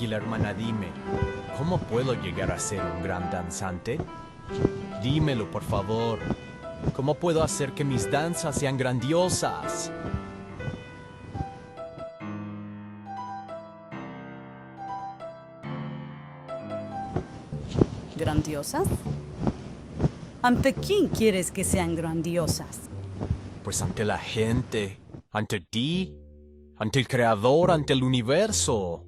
tranquila, hermana, dime, ¿cómo puedo llegar a ser un gran danzante? Dímelo, por favor. ¿Cómo puedo hacer que mis danzas sean grandiosas? ¿Grandiosas? ¿Ante quién quieres que sean grandiosas? Pues ante la gente, ante ti, ante el Creador, ante el universo.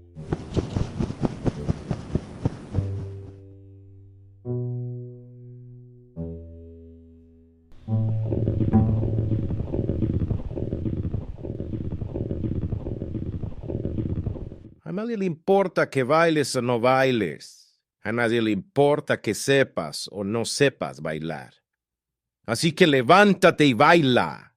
A nadie le importa que bailes o no bailes. A nadie le importa que sepas o no sepas bailar. Así que levántate y baila.